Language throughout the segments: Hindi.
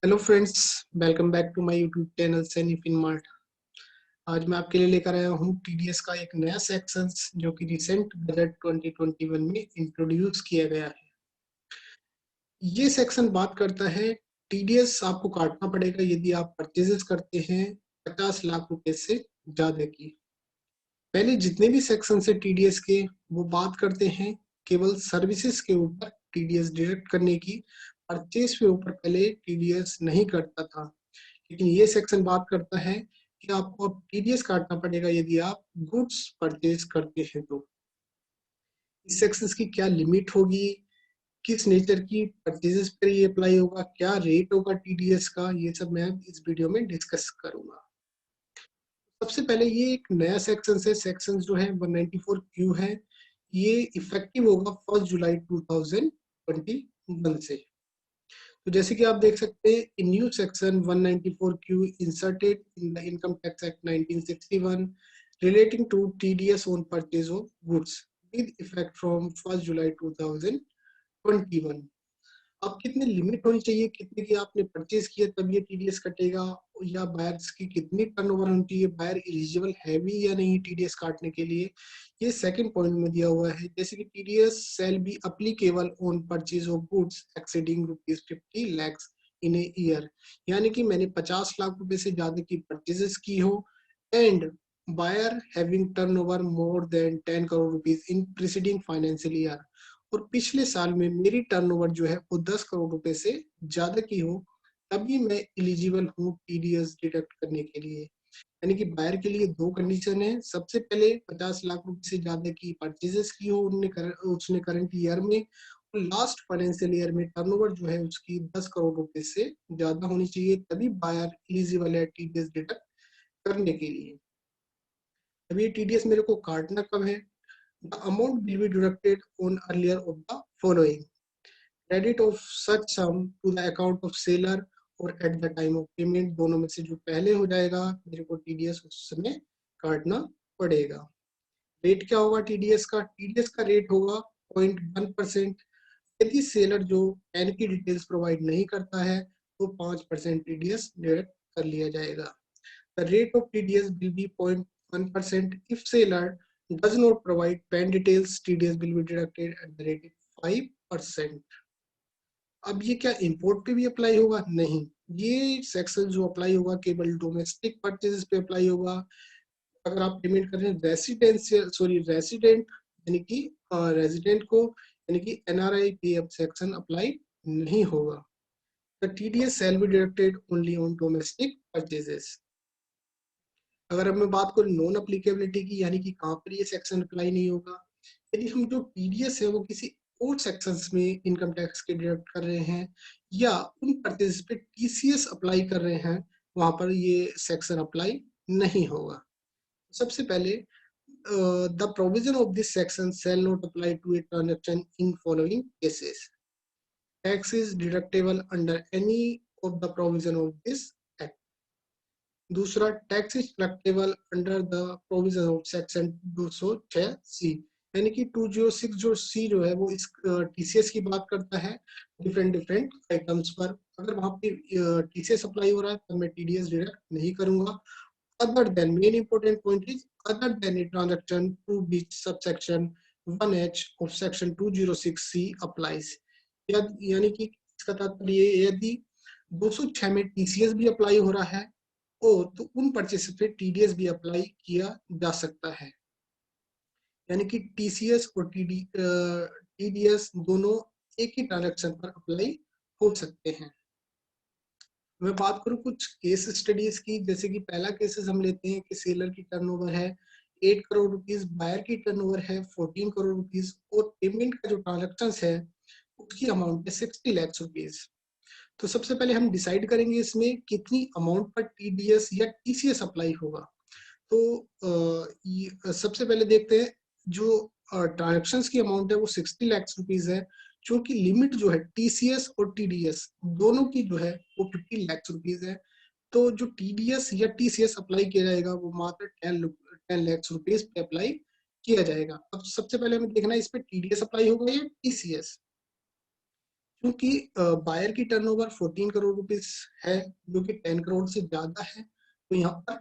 Hello friends, welcome back to my YouTube channel Saini Finmart. आज मैं आपके लिए लेकर आया हूँ टीडीएस का एक नया सेक्शन जो कि रिसेंट बजट 2021 में इंट्रोड्यूस किया गया है। ये सेक्शन बात करता है टीडीएस आपको काटना पड़ेगा यदि आप परचेजेस करते हैं 50 लाख रुपए से ज्यादा की। पहले जितने भी सेक्शन है टीडीएस के वो बात करते हैं केवल सर्विसेज के ऊपर टीडीएस डिडक्ट करने की। परचेज के ऊपर पहले टीडीएस नहीं करता था, लेकिन ये सेक्शन बात करता है कि आपको अब टीडीएस काटना पड़ेगा यदि आप गुड्स परचेज करते हैं। तो इस सेक्शन की क्या लिमिट होगी, किस नेचर की परचेजेस पर ये अप्लाई होगा, क्या रेट होगा टीडीएस का, ये सब मैं इस वीडियो में डिस्कस करूंगा। सबसे पहले ये एक नया सेक्शन है। सेक्शन जो है 194 क्यू है। ये इफेक्टिव होगा 1 जुलाई 2021 से। तो जैसे कि आप देख सकते हैं, in new section 194 Q inserted in the income tax act 1961 relating to TDS on purchase of goods with effect from 1 July 2021। अब कितनी लिमिट होनी चाहिए, कितने की आपने परचेज किया तब ये टीडीएस कटेगा, या बायर्स की कितनी टर्नओवर होनी चाहिए, बायर एलिजिबल है भी या नहीं टीडीएस काटने के लिए, ये सेकंड पॉइंट में दिया हुआ है। जैसे कि TDS shall be applicable on purchase of goods exceeding ₹50 lakhs in a year. यानी कि मैंने 50 लाख रुपए से ज्यादा की परचेजेस की हो and buyer having turnover more than 10 crore rupees in preceding financial year, और पिछले साल में मेरी टर्नओवर जो है वो 10 करोड़ रुपए से ज्यादा की हो, तभी मैं एलिजिबल हूँ टीडीएस डिडक्ट करने के लिए। यानी कि बायर के लिए दो कंडीशन है। सबसे पहले 50 लाख रुपए से ज्यादा की परचेजेस की हो उसने करंट ईयर में, और लास्ट फाइनेंशियल ईयर में टर्नओवर जो है उसकी 10 करोड़ रुपए से ज्यादा होनी चाहिए, तभी बायर एलिजिबल है टीडीएस डिडक्ट करने के लिए। अभी टीडीएस मेरे को काटना कब है? The amount will be deducted on earlier of the following: credit of such sum to the account of seller or at the time of payment. दोनों में से जो पहले हो जाएगा मेरे को टीडीएस उस समय काटना पड़ेगा। रेट क्या होगा टीडीएस का? टीडीएस का रेट होगा 0.1%। यदि सेलर जो पैन की डिटेल्स प्रोवाइड नहीं करता है तो 5% टीडीएस डिडक्ट कर लिया जाएगा। The rate of TDS will be 0.1%। If seller does not provide PAN details, TDS will be deducted at the rate of 5%। अब ये क्या इंपोर्ट पे भी अप्लाई होगा? नहीं, ये सेक्शन जो अप्लाई होगा केवल डोमेस्टिक परचेजेस पे अप्लाई होगा। अगर आप पेमेंट कर रहे हैं रेसिडेंट यानी कि रेजिडेंट को, यानी कि एनआरआई पे अब सेक्शन अप्लाई नहीं होगा। The TDS shall be deducted only on domestic purchases. अगर अब मैं बात करूँ नॉन अप्लीकेबिलिटी की, यानी कि कहाँ पर ये सेक्शन अप्लाई नहीं होगा, यदि हम जो टीडीएस है वो किसी और सेक्शंस में इनकम टैक्स के डिडक्ट कर रहे हैं या उन परचेज पे टीसीएस अप्लाई कर रहे हैं, वहां पर ये सेक्शन अप्लाई नहीं होगा। सबसे पहले the provision of this section shall not apply to a transaction in following cases: tax is deductible under any of the provision of this act. दूसरा, tax is deductible under the provision of section 206C। यानी कि 206 जो सी जो है वो इस टीसीएस की बात करता है डिफरेंट डिफरेंट आइटम्स पर। अगर वहां पे टीसीएस अप्लाई हो रहा है तो मैं टीडीएस डिडक्ट नहीं करूंगा। Other than, main important point is other than a transaction to which subsection 1H of section 206C applies. यानी कि इसका तात्पर्य यदि 206 में टीसीएस भी अप्लाई हो रहा है और तो उन परचेस पे टीडीएस भी अप्लाई किया जा सकता है। यानी कि टीसीएस और टीडीएस दोनों एक ही ट्रांजैक्शन पर अप्लाई हो सकते हैं। मैं बात करूं कुछ केस स्टडीज की, जैसे कि पहला केसेस हम लेते हैं कि सेलर की टर्नओवर है 8 करोड़ रुपीस, बायर की टर्नओवर है 14 करोड़ रुपीस, और पेमेंट का जो ट्रांजैक्शन है उसकी अमाउंट है 60 लाख रुपीस। तो सबसे पहले हम डिसाइड करेंगे इसमें कितनी अमाउंट पर टीडीएस या टीसीएस अप्लाई होगा। तो सबसे पहले देखते हैं जो ट्रांजेक्शन्स की अमाउंट है वो 60 लाख रुपीस है, जो कि लिमिट जो है टीसीएस और टीडीएस दोनों की जो है वो 50 लाख रुपीस है। तो जो टीडीएस या टीसीएस अप्लाई किया जाएगा वो मात्र 10 लाख रुपीस पे अप्लाई किया जाएगा। अब सबसे पहले हमें देखना है इस पे टीडीएस अप्लाई होगा या टीसीएस। क्योंकि बायर की टर्नओवर 14 करोड़ रुपीस है, जो कि 10 करोड़ से ज्यादा है, तो यहाँ पर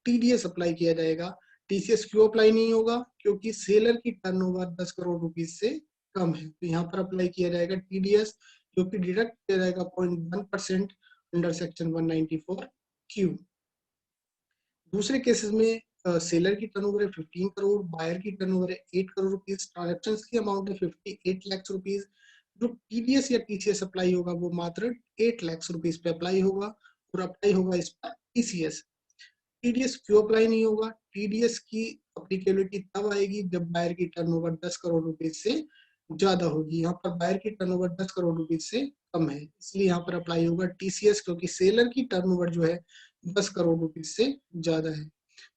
टीडीएस अप्लाई किया जाएगा। टीसीएस क्यों अप्लाई नहीं होगा? क्योंकि सेलर की टर्नओवर 10 करोड़ रुपीस से कम है, तो यहाँ पर अप्लाई किया जाएगा टीडीएस, जो कि डिडक्ट किया जाएगा 0.1% अंडर सेक्शन 194 क्यू। दूसरे केसेस में सेलर की टर्नओवर है 15 करोड़, बायर की टर्नओवर है 8 करोड़ रुपीस, ट्रांजैक्शन की अमाउंट है 58 लाख रुपीस। जो टीडीएस या टीसीएस अप्लाई होगा वो मात्र 8 लाख रुपीस पे अप्लाई होगा, और अप्लाई होगा इस पर टीसीएस। टीडीएस क्यों अप्लाई नहीं होगा? टीडीएस की अप्लीकेबिलिटी तब आएगी जब बायर की टर्नओवर 10 करोड़ रुपीस से ज्यादा होगी। यहाँ पर बायर की टर्नओवर 10 करोड़ रुपीस से कम है, इसलिए यहाँ पर अप्लाई होगा टीसीएस, क्योंकि सेलर की टर्नओवर जो है 10 करोड़ रुपीस से ज्यादा है।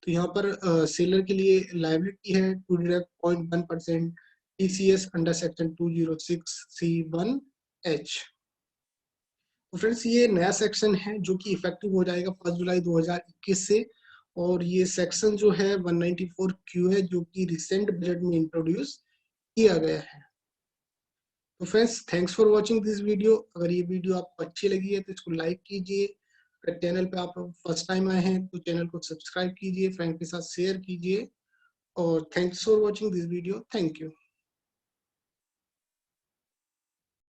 तो यहाँ पर सेलर के लिए लायबिलिटी है to deduct 0.1% TCS under section 206C1H। तो फ्रेंड्स, ये नया सेक्शन है जो कि इफेक्टिव हो जाएगा 5 जुलाई 2021 से, और ये सेक्शन जो है 194 क्यू है, जो कि रिसेंट बजट में इंट्रोड्यूस किया गया है। तो friends, thanks for watching this video. अगर ये वीडियो आपको अच्छी लगी है तो इसको लाइक कीजिए। अगर चैनल पे आप फर्स्ट टाइम आए हैं तो चैनल को सब्सक्राइब कीजिए, फ्रेंड के साथ शेयर कीजिए, और thanks for watching this video. Thank you.